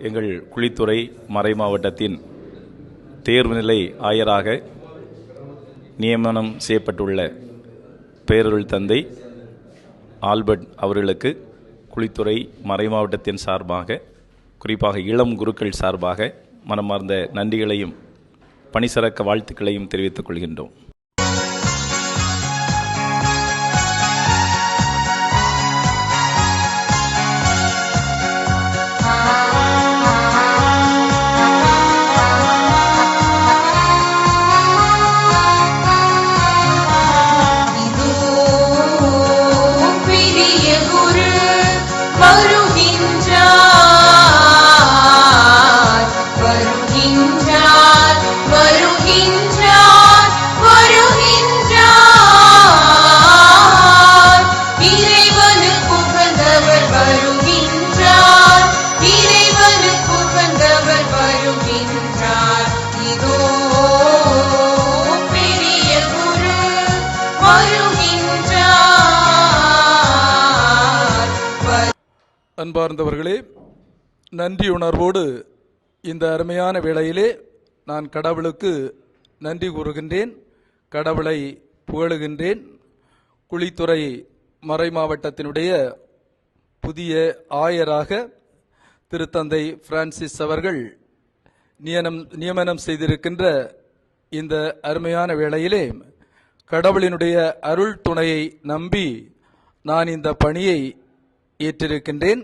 எங்கள் குழித்துறை மறை மாவட்டத்தின் தேர்வுநிலை ஆயராக நியமனம் செய்யப்பட்டுள்ள பேரருள் தந்தை ஆல்பர்ட் அவர்களுக்கு குழித்துறை மறை மாவட்டத்தின் சார்பாக, குறிப்பாக இளம் குருக்கள் சார்பாக மனமார்ந்த நன்றிகளையும் பணிசிறக்க வாழ்த்துக்களையும் தெரிவித்துக் கொள்கின்றோம். அன்பார்ந்தவர்களே, நன்றியுணர்வோடு இந்த அருமையான வேளையிலே நான் கடவுளுக்கு நன்றி கூறுகின்றேன், கடவுளை புகழுகின்றேன். குழித்துறை மறை மாவட்டத்தினுடைய புதிய ஆயராக திருத்தந்தை பிரான்சிஸ் அவர்கள் நியமனம் செய்திருக்கின்ற இந்த அருமையான வேளையிலே கடவுளினுடைய அருள் துணையை நம்பி நான் இந்த பணியை ஏற்றிருக்கின்றேன்.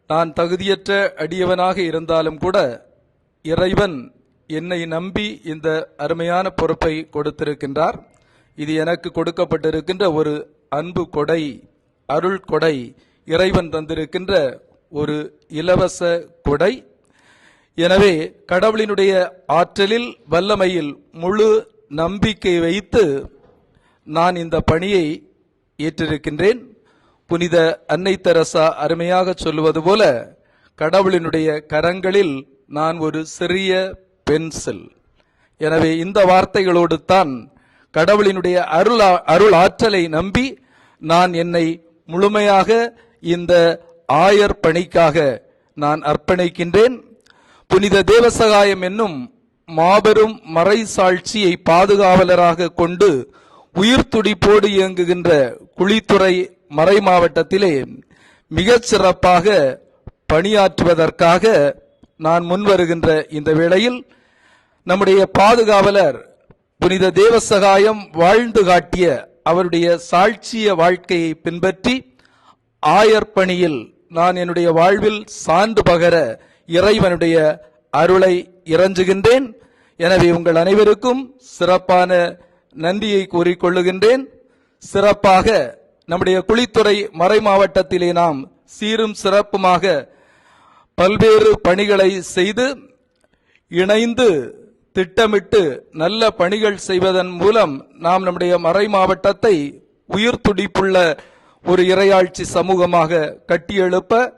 நான் தகுதியற்ற அடியவனாக இருந்தாலும் கூட இறைவன் என்னை நம்பி இந்த அருமையான பொறுப்பை கொடுத்திருக்கின்றார். இது எனக்கு கொடுக்கப்பட்டிருக்கின்ற ஒரு அன்பு கொடை, அருள் கொடை, இறைவன் தந்திருக்கின்ற ஒரு இலவச கொடை. எனவே கடவுளினுடைய ஆற்றலில், வல்லமையில் முழு நம்பிக்கை வைத்து நான் இந்த பணியை ஏற்றிருக்கின்றேன். புனித அன்னை தெரசா அருமையாக சொல்லுவது போல, கடவுளினுடைய கரங்களில் நான் ஒரு சிறிய பென்சில். எனவே இந்த வார்த்தைகளோடு தான் கடவுளினுடைய அருள் ஆற்றலை நம்பி நான் என்னை முழுமையாக இந்த ஆயர் பணிக்காக நான் அர்ப்பணிக்கின்றேன். புனித தேவசகாயம் என்னும் மாபெரும் மறை சாட்சியை பாதுகாவலராக கொண்டு உயிர் துடிப்போடு இயங்குகின்ற குழித்துறை மறை மாவட்டத்திலே மிகச் சிறப்பாக பணியாற்றுவதற்காக நான் முன்வருகின்ற இந்த வேளையில் நம்முடைய பாதுகாவலர் புனித தேவசகாயம் வாழ்ந்து காட்டிய அவருடைய சாட்சிய வாழ்க்கையை பின்பற்றி ஆயர் பணியில் நான் என்னுடைய வாழ்வில் சான்று பகர இறைவனுடைய அருளை இறைஞ்சுகின்றேன். எனவே உங்கள் அனைவருக்கும் சிறப்பான நன்றியை கூறிக்கொள்ளுகின்றேன். சிறப்பாக நம்முடைய குழித்துறை மறை மாவட்டத்திலே நாம் சீரும் சிறப்புமாக பல்வேறு பணிகளை செய்து இணைந்து திட்டமிட்டு நல்ல பணிகள் செய்வதன் மூலம் நாம் நம்முடைய மறை மாவட்டத்தை உயிர் துடிப்புள்ள ஒரு இறையாட்சி சமூகமாக கட்டியெழுப்ப